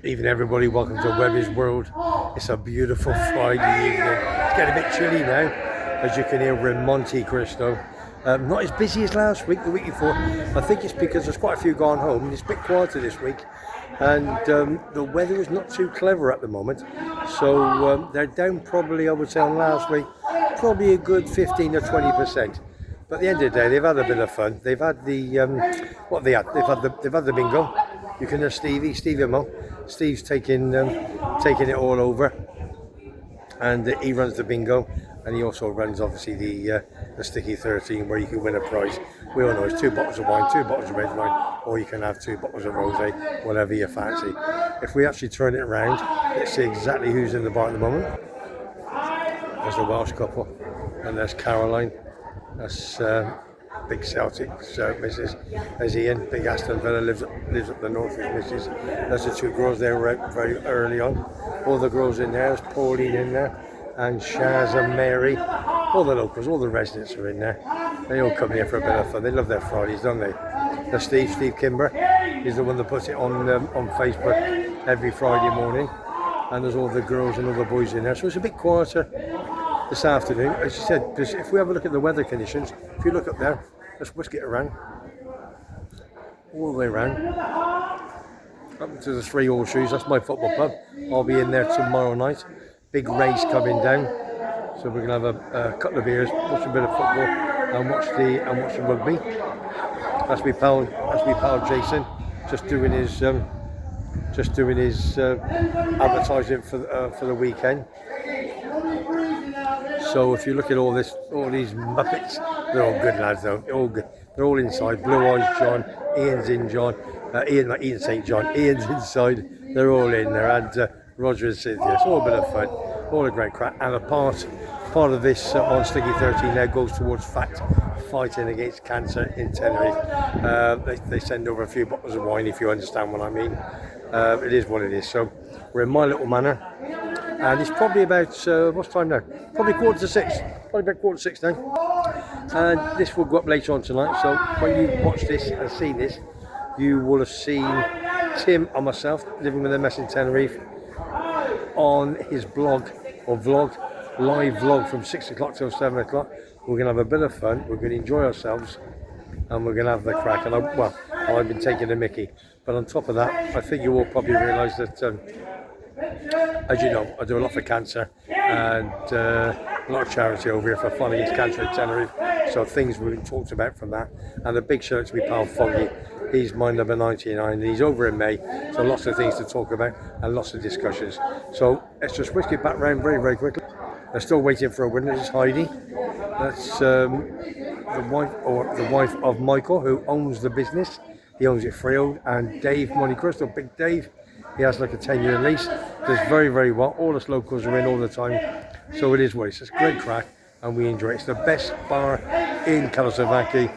Evening everybody, welcome to WEBBY'S World. It's a beautiful Friday evening. It's getting a bit chilly now, as you can hear. We're in Monte Cristo. Not as busy as last week, the week before. I think it's because there's quite a few gone home and it's a bit quieter this week. And the weather is not too clever at the moment. So they're down probably, I would say, on last week, probably a good 15 or 20%. But at the end of the day, they've had a bit of fun. They've had the, what they had? They've had the bingo. You can hear Stevie and Mo. Steve's taking it all over, and he runs the bingo, and he also runs obviously the Sticky 13, where you can win a prize. We all know it's 2 bottles of wine, 2 bottles of red wine, or you can have 2 bottles of rosé, whatever you fancy. If we actually turn it around, let's see exactly who's in the bar at the moment. There's the Welsh couple, and there's Caroline. That's big Celtic Mrs. There's Ian, big Aston Villa, lives up the north with Mrs. There's the 2 girls there right very early on. All the girls in there, there's Pauline in there, and Shaz and Mary. All the locals, all the residents are in there. They all come here for a bit of fun. They love their Fridays, don't they? There's Steve Kimber. He's the one that puts it on Facebook every Friday morning. And there's all the girls and all the boys in there. So it's a bit quieter this afternoon. As you said, if we have a look at the weather conditions, if you look up there, let's whisk it around, all the way around, up to the 3 Horseshoes. That's my football club. I'll be in there tomorrow night. Big race coming down, so we're gonna have a couple of beers, watch a bit of football, and watch the rugby. That's my pal Jason, just doing his advertising for the weekend. So if you look at all these Muppets, they're all good lads though. They're all good. They're all inside. Blue Eyes John, Ian's in John, Ian St. John, Ian's inside. They're all in there, and Roger and Cynthia. It's all a bit of fun, all a great crack. And a part of this on Sticky 13 there goes towards fighting against cancer in Tenerife. They send over a few bottles of wine, if you understand what I mean. It is what it is. So we're in my little manor. And it's probably about, what's time now? Probably 5:45. Probably about 5:45 now. And this will go up later on tonight. So when you watch this and see this, you will have seen Tim and myself living with a mess in Tenerife on his blog or vlog, live vlog from 6 o'clock till 7 o'clock. We're going to have a bit of fun. We're going to enjoy ourselves, and we're going to have the crack. And I've been taking the mickey. But on top of that, I think you all probably realise that. As you know, I do a lot for cancer and a lot of charity over here for Fun Against Cancer in Tenerife. So things we've talked about from that. And a big shout out to my pal Foggy. He's my number 99 and he's over in May. So lots of things to talk about and lots of discussions. So let's just whisk it back round very, very quickly. They're still waiting for a winner. This is Heidi. That's the wife of Michael, who owns the business. He owns it freehold. And Dave, Monte Cristo, Big Dave. He has like a 10-year lease. Does very, very well. All us locals are in all the time. So it is what it is. It's a great crack and we enjoy it. It's the best bar in Galore,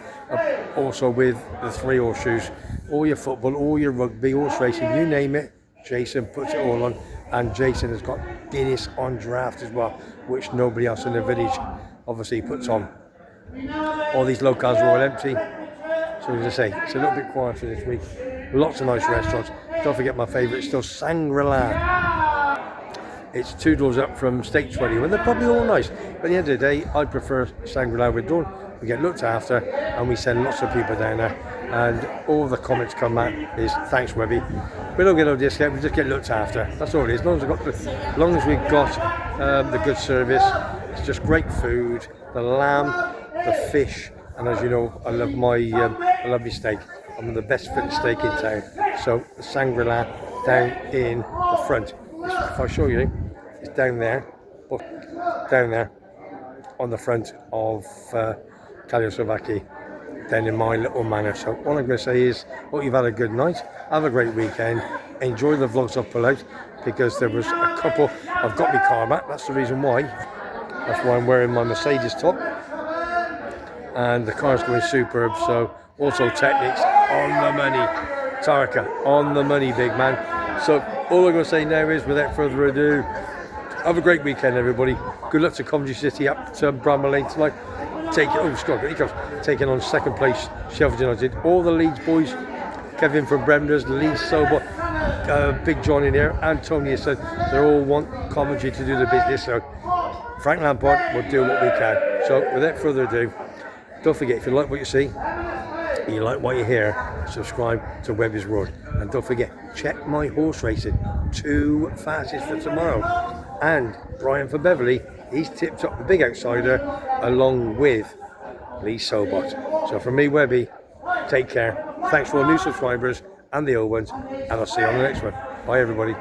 also with the 3 Horseshoes. All your football, all your rugby, horse racing, you name it, Jason puts it all on. And Jason has got Guinness on draft as well, which nobody else in the village obviously puts on. All these locales are all empty. So as I say, it's a little bit quieter this week. Lots of nice restaurants. Don't forget my favourite, still Shangri-La. It's 2 doors up from State 21. They're probably all nice. But at the end of the day, I prefer Shangri-La with Dawn. We get looked after and we send lots of people down there. And all the comments come back is, thanks Webby. We don't get no discount, we just get looked after. That's all it is. As long as we've got the good service, it's just great food, the lamb, the fish. And as you know, I love my steak. I'm the best fitted steak in town. So Shangri-La down in the front. If I show you, it's down there on the front of Galore, down in my little manor. So all I'm going to say is, hope you've had a good night. Have a great weekend. Enjoy the vlogs I've put out, because there was a couple. I've got my car back. That's the reason why. That's why I'm wearing my Mercedes top. And the car's going superb. So also Technics on the money. Tarka on the money, big man. So all I'm going to say now is, without further ado, have a great weekend, everybody. Good luck to Comedy City up to Bramall Lane tonight. Taking on second place Sheffield United. All the Leeds boys, Kevin from Bremner's, Leeds Sober, Big John in here, and Tony said they all want commentary to do the business. So Frank Lampard will do what we can. So without further ado, don't forget, if you like what you see, you like what you hear, subscribe to Webby's World. And don't forget, check my horse racing, 2 fastest for tomorrow. And Brian for Beverly, he's tipped up the Big Outsider along with Lee Sobot. So from me, Webby, take care. Thanks for all new subscribers and the old ones, and I'll see you on the next one. Bye everybody.